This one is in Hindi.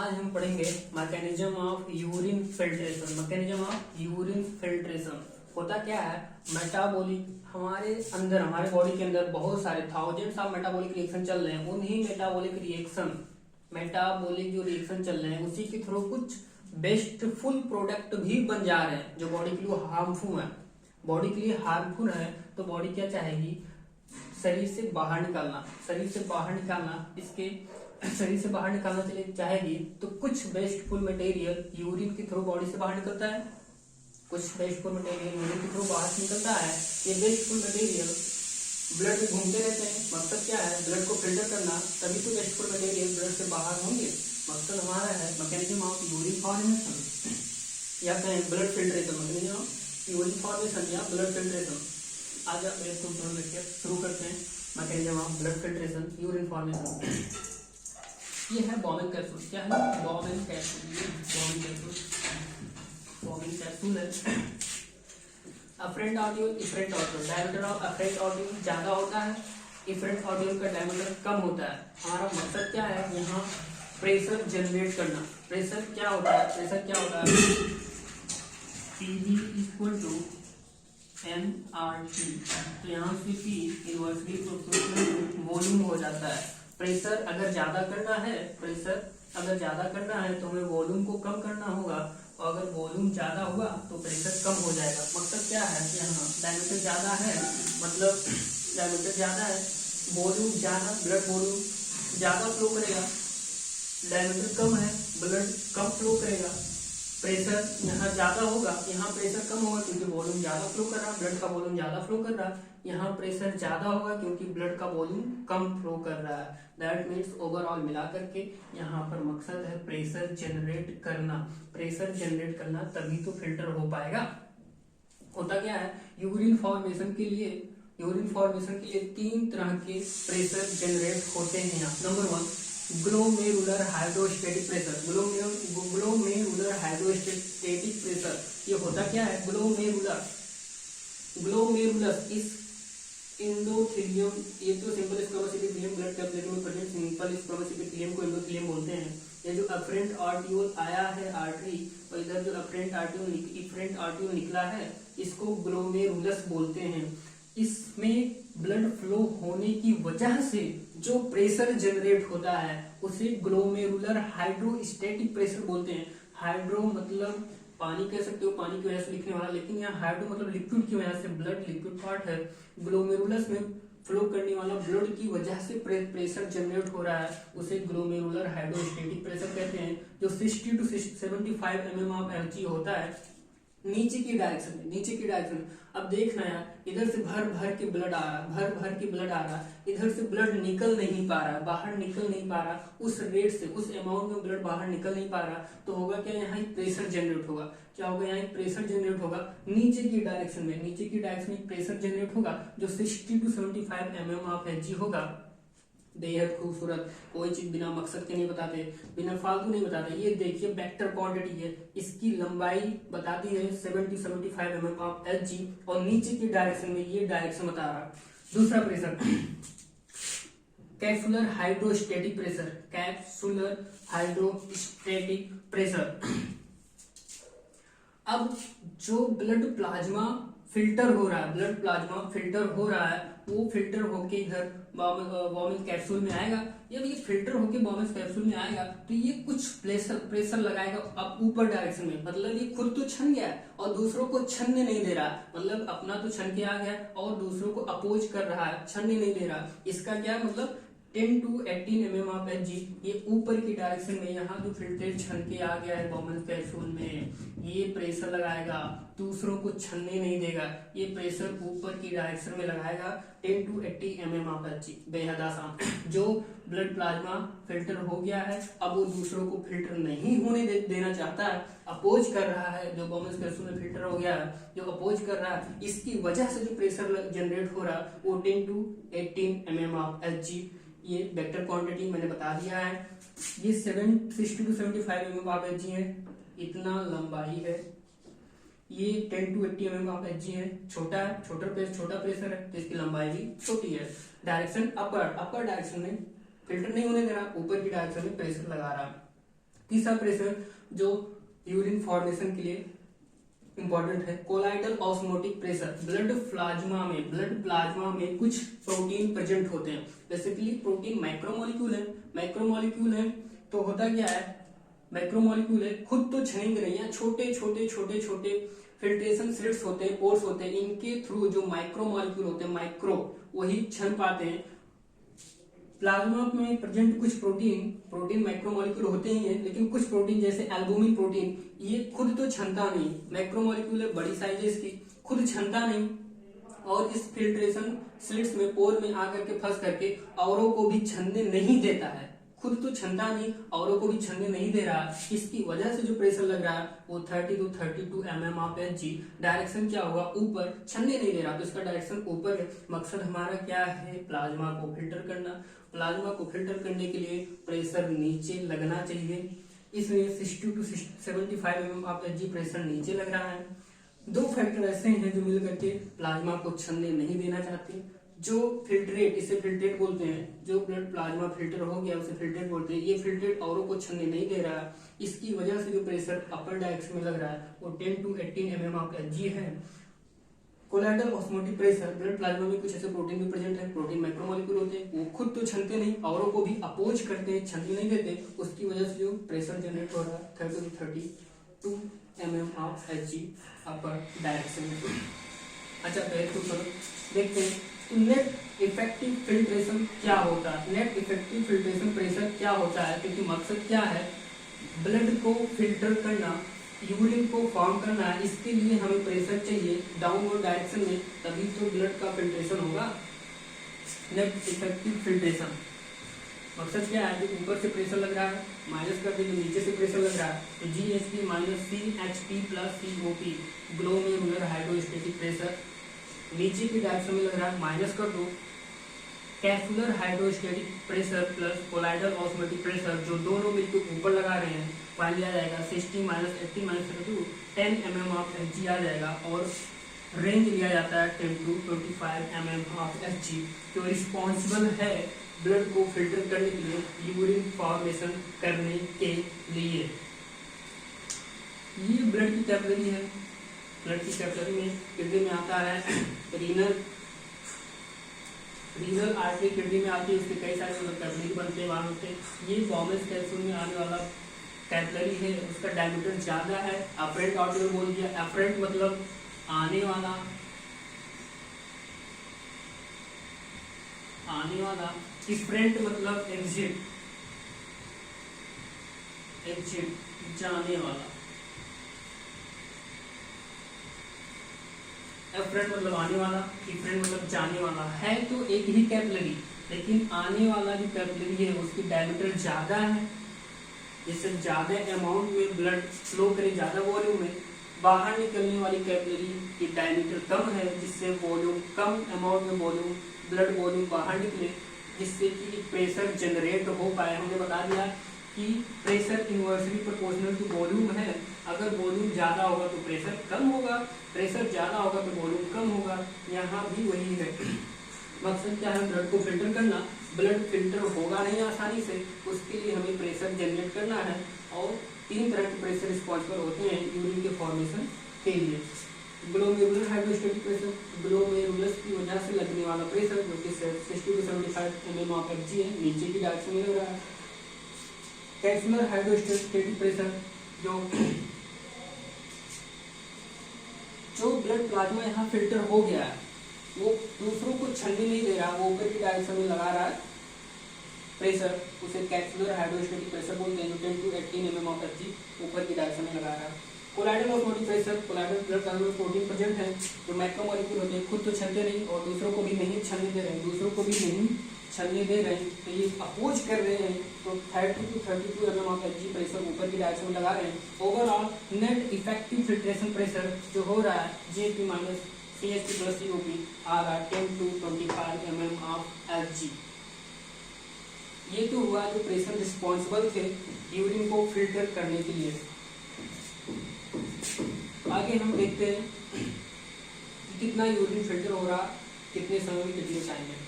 आज हम पढ़ेंगे mechanism of urine filtration. Mechanism of urine filtration होता क्या है? मेटाबॉलिक हमारे अंदर, हमारे बॉडी के अंदर बहुत सारे थाउजेंड्स ऑफ मेटाबॉलिक रिएक्शन चल रहे हैं। उन्हीं मेटाबॉलिक जो रिएक्शन चल रहे हैं उसी के थ्रू कुछ बेस्टफुल प्रोडक्ट भी बन जा रहे हैं जो बॉडी के लिए हार्मफुल है। बॉडी के लिए हार्मफुल है तो बॉडी क्या चाहेगी? शरीर से बाहर निकालना। शरीर से बाहर निकालना चलिए चाहेगी तो कुछ वेस्टफुल मटेरियल यूरिन के थ्रू बॉडी से बाहर निकलता है। कुछ वेस्टफुल मटेरियल यूरिन के थ्रू बाहर निकलता है। ये वेस्टफुल मटेरियल ब्लड में घूमते रहते हैं। मकसद क्या है? ब्लड को फिल्टर करना, तभी तो वेस्टफुल मटेरियल ब्लड से बाहर होंगे। मकसद हमारा है मैकेनिज्म ऑफ यूरिन फॉर्मेशन या कहें blood filtration. Mechanism of urine formation या ब्लड फिल्ट्रेशन। आज आप शुरू करते हैं mechanism of blood filtration urine formation. ये है बॉमेन कैप्सूल। क्या है? Bowman capsule. ये बॉमेन कैप्सूल है। Afferent arteriole, efferent arteriole. Diameter of afferent arteriole ज्यादा होता है, इफरेंट ऑडियोल का डायमीटर कम होता है। हमारा मकसद क्या है? यहाँ प्रेशर जनरेट करना। प्रेशर क्या होता है? PV equal to nRT। तो यहाँ से P inversely proportional to volume हो जाता है। प्रेशर अगर ज्यादा करना है तो हमें वॉल्यूम को कम करना होगा, और अगर वॉल्यूम ज्यादा हुआ तो प्रेशर कम हो जाएगा। मकसद क्या है? यहाँ डायमीटर ज्यादा है, मतलब डायमीटर ज्यादा है, वॉल्यूम ज्यादा, ब्लड वॉल्यूम ज्यादा फ्लो करेगा। डायमीटर कम है, ब्लड कम फ्लो करेगा। प्रेशर यहाँ ज्यादा होगा, यहाँ प्रेशर कम होगा क्योंकि वॉल्यूम ज्यादा फ्लो कर रहा है, ब्लड का वॉल्यूम ज्यादा फ्लो कर रहा है। यहाँ प्रेशर ज्यादा होगा क्योंकि ब्लड का वॉल्यूम कम फ्लो कर रहा है। दैट मीन्स ओवरऑल मिला करके यहाँ पर मकसद है प्रेशर जनरेट करना। प्रेशर जनरेट करना तभी तो फिल्टर हो पाएगा। होता क्या है? यूरिन फॉर्मेशन के लिए 3 तरह के प्रेशर जनरेट होते हैं। यहाँ number 1 glomerular hydrostatic pressure. Glomerular hydrostatic pressure ये होता क्या है? ग्लोमेरुलस इस एंडोथेलियम, ये तो simple squamous epithelium blood capillary में प्रेजेंट सिंपल स्क्वामस एपिथेलियम को एंडोथेलियम बोलते हैं। ये जो अफरेंट आर्टियोल आया है आर्टरी, और इधर जो इफरेंट आर्टियोल निकला है, इसको ग्लोमेरुलस बोलते हैं। इसमें ब्लड फ्लो होने की वजह से जो प्रेशर जनरेट होता है उसे ग्लोमेरुलर हाइड्रोस्टेटिक प्रेशर बोलते हैं। हाइड्रो मतलब पानी कह सकते हो, पानी की वजह से लिखने वाला, लेकिन यहाँ हाइड्रो मतलब लिक्विड की वजह से, ब्लड लिक्विड पार्ट है। ग्लोमेरुलस में फ्लो करने वाला ब्लड की वजह से प्रेशर जनरेट हो रहा है, उसे ग्लोमेरुलर हाइड्रोस्टेटिक प्रेशर कहते हैं। जो 60 to 75 mm ऑफ Hg होता है नीचे की डायरेक्शन में। अब देखना यार, इधर से भर भर के ब्लड आ रहा है, इधर से ब्लड निकल नहीं पा रहा, बाहर निकल नहीं पा रहा, उस रेट से, उस अमाउंट में ब्लड बाहर निकल नहीं पा रहा, तो होगा क्या? यहाँ एक प्रेशर जनरेट होगा। क्या होगा? यहाँ एक प्रेशर जनरेट होगा नीचे की डायरेक्शन में प्रेशर जनरेट होगा जो 60 to 75 mm ऑफ Hg होगा। बेहद खूबसूरत, कोई चीज बिना मकसद के नहीं बताते, बिना फालतू नहीं बताते। ये देखिए वेक्टर क्वांटिटी है, इसकी लंबाई बताती है 70-75 mm ऑफ Hg, और नीचे की डायरेक्शन में ये डायरेक्शन बता रहा। दूसरा प्रेशर कैप्सुलर हाइड्रोस्टेटिक प्रेशर। अब जो ब्लड प्लाज्मा फिल्टर हो रहा है, वो फिल्टर होके इधर बॉमेन कैप्सूल में आएगा। जब ये फिल्टर होके बॉमेन कैप्सूल में आएगा तो ये कुछ प्रेशर लगाएगा अब ऊपर डायरेक्शन में। मतलब ये खुद तो छन गया और दूसरों को छनने नहीं दे रहा, मतलब अपना तो छन के आ गया और दूसरों को अपोज कर रहा है, छनने नहीं दे रहा। इसका क्या मतलब? 10 to 18 mm ऑफ Hg ये ऊपर की डायरेक्शन में, यहाँ जो फिल्टर छन के आ गया है बॉमेन कैप्सूल में, ये प्रेशर लगाएगा, दूसरों को छनने नहीं देगा। ये प्रेशर ऊपर की डायरेक्शन में लगाएगा 10 to 80 mm ऑफ Hg। बेहद आसान। जो ब्लड प्लाज्मा फिल्टर हो गया है, अब वो दूसरों को फिल्टर नहीं होने देना चाहता है, अपोज कर रहा है। जो बॉमेन कैप्सूल में फिल्टर हो गया है, जो अपोज कर रहा है, इसकी वजह से जो प्रेशर जनरेट हो रहा है वो 10 to 18 mm ऑफ Hg। ये वेक्टर क्वांटिटी मैंने बता दिया है। ये 60 to 75 mm ऑफ Hg है, इतना लंबाई है। ये 10 to 80 mm ऑफ Hg है, छोटा प्रेशर है तो इसकी लंबाई भी छोटी है। डायरेक्शन अपर डायरेक्शन में फिल्टर नहीं होने दे रहा, ऊपर की डायरेक्शन में प्रेशर लगा रहा है। तीसरा प्रेशर जो यूरिन फॉर्मेशन के लिए इंपॉर्टेंट है, colloidal osmotic pressure. Blood plasma में कुछ प्रोटीन प्रेजेंट होते हैं। बेसिकली प्रोटीन माइक्रोमोलिक्यूल है तो होता क्या है, माइक्रोमोलिक्यूल है, खुद तो छनेंगे नहीं है, छोटे फिल्ट्रेशन स्लिट्स होते हैं, पोर्स होते हैं, इनके थ्रू जो माइक्रोमोलिक्यूल होते हैं, वही छन पाते हैं। प्लाज्मा में प्रेजेंट कुछ प्रोटीन माइक्रोमोलिक्यूल होते ही हैं, लेकिन कुछ प्रोटीन जैसे एल्बुमिन प्रोटीन ये खुद तो छनता नहीं, माइक्रोमोलिक्यूल है, बड़ी साइज है इसकी, खुद छनता नहीं और इस फिल्ट्रेशन स्लिट्स में पोर में आकर के फंस करके औरों को भी छनने नहीं देता है। खुद तो छनता नहीं, औरों को भी छनने नहीं दे रहा। इसकी वजह से जो प्रेशर लग रहा है वो 30 to 32 mm of Hg। Direction क्या होगा, ऊपर, छनने नहीं दे रहा तो इसका डायरेक्शन ऊपर है। मकसद हमारा क्या है, प्लाज्मा को फिल्टर करना। प्लाज्मा को फिल्टर करने के लिए प्रेशर नीचे लगना चाहिए, इसलिए 60 to 75 mm of Hg pressure नीचे लग रहा है। दो फैक्टर ऐसे हैं जो मिल करके प्लाज्मा को छनने नहीं देना चाहते। जो फिल्ट्रेट, इसे फिल्ट्रेट बोलते हैं, जो ब्लड प्लाज्मा फिल्टर हो गया उसे फिल्ट्रेट बोलते हैं। ये फिल्ट्रेट औरों को छनने नहीं दे रहा, इसकी वजह से जो प्रेशर अपर डायरेक्शन में लग रहा है वो 10 to 18 mm ऑफ Hg है। Colloidal osmotic pressure, blood plasma में कुछ ऐसे प्रोटीन भी प्रेजेंट है, प्रोटीन माइक्रोमोलिक्यूल होते हैं, वो खुद तो छनते नहीं, औरों को भी अपोज करते हैं, छनने नहीं देते, उसकी वजह से जो प्रेशर जनरेट हो रहा है 30 to 32 mm of Hg upper direction में। अच्छा पहले तो चलो देखते हैं नेट इफेक्टिव फिल्ट्रेशन क्या होता है। नेट इफेक्टिव फिल्ट्रेशन प्रेशर क्या होता है, क्योंकि मकसद क्या है, ब्लड को फिल्टर करना, यूरिन को फॉर्म करना है, इसके लिए हमें प्रेशर चाहिए डाउनवर्ड डायरेक्शन में, तभी तो ब्लड का फिल्ट्रेशन होगा। नेट इफेक्टिव फिल्ट्रेशन मकसद क्या है, जो ऊपर से प्रेशर लग रहा है माइनस कर देंगे, नीचे से प्रेशर लग रहा है तो GHP minus CHP plus COP, glomerular hydrostatic pressure. नीचे की डायरेक्शन में लग रहा है माइनस कर दो, capillary hydrostatic pressure plus colloidal osmotic pressure, जो दोनों मिलकर ऊपर लगा रहे हैं, फाइनली आ जाएगा 60 minus 80 minus 32 10 mm of Hg आ जाएगा। और रेंज लिया जाता है 10 to 25 mm ऑफ Hg, जो रिस्पॉन्सिबल है ब्लड को फिल्टर करने के लिए, यूरिन फॉर्मेशन करने के लिए। ये ब्लड की कैपिलरी है। ब्लड की कैपिलरी में किडनी में आता है रीनल आर्टरी, किडनी में आती है, उसके कई सारे कैपिलरी बनते हैं, वहां होते हैं। ये बॉमेस कैप्सूल में आने वाला कैपिलरी है, उसका डायमीटर ज्यादा है। अफरेंट आर्टरी बोल दिया, अफरेंट मतलब आने वाला, डिफरेंट मतलब एग्जिट, जाने वाला। एफरेंट मतलब आने वाला, डिफरेंट मतलब जाने वाला है। तो एक ही कैपिलरी, लेकिन आने वाला जो कैपिलरी है उसकी डायमीटर ज्यादा है, जिससे ज्यादा अमाउंट में ब्लड फ्लो करे, ज्यादा वॉल्यूम में। बाहर निकलने वाली कैपिलरी की डायमीटर कम है, जिससे वॉल्यूम कम अमाउंट में वॉल्यूम, ब्लड वॉल्यूम बाहर निकले, जिससे कि प्रेशर जनरेट हो पाए। हमने बता दिया कि pressure inversely proportional to volume है। अगर वॉल्यूम ज्यादा होगा तो प्रेशर कम होगा, प्रेशर ज्यादा होगा तो वॉल्यूम कम होगा। यहाँ भी वही है। मकसद क्या है, ब्लड को फिल्टर करना। ब्लड फिल्टर होगा नहीं आसानी से, उसके लिए हमें प्रेशर जनरेट करना है। और 3 तरह के प्रेशर रिस्पॉन्सिबल होते हैं यूरिन के फॉर्मेशन के लिए। ग्लोमेरुलर हाइड्रोस्टेटिक प्रेशर, ग्लोमेरुलस की वजह से लगने वाला प्रेशर, जो कि 60 to 75 mm ऑफ Hg है, नीचे की डायरेक्शन में लग रहा है। कैफुलर हाइड्रोस्टेटिक प्रेशर, जो ब्लड प्लाज्मा यहाँ फिल्टर हो गया है, वो दूसरों को छलने नहीं दे रहा, वो ऊपर की डायरेक्शन में लगा रहा है प्रेशर, उसे कैफुलर हाइड्रोस्टेटिक प्रेशर बोलते हैं, जो 10 to 18 mm ऑफ Hg ऊपर की डायरेक्शन में लगा रहा है। Colloidal osmotic pressure, colloidal blood plasma में प्रोटीन प्रेजेंट है, जो माइक्रोमोलिक्यूल होते हैं, खुद तो छलते नहीं और दूसरों को भी नहीं छलने दे रहे हैं, तो ये अपोज कर रहे हैं, तो 30 to 32 mm of Hg pressure ऊपर की डायरेक्शन में लगा रहे हैं। Overall net effective filtration pressure जो हो रहा है GHP minus CHP plus COP आ रहा है 10 to 25 mm ऑफ Hg। ये तो हुआ जो प्रेशर रिस्पॉन्सिबल थे यूरिन को फिल्टर करने के लिए। आगे हम देखते हैं कि कितना यूरिन फिल्टर हो रहा, कितने समय में, कितने टाइम में।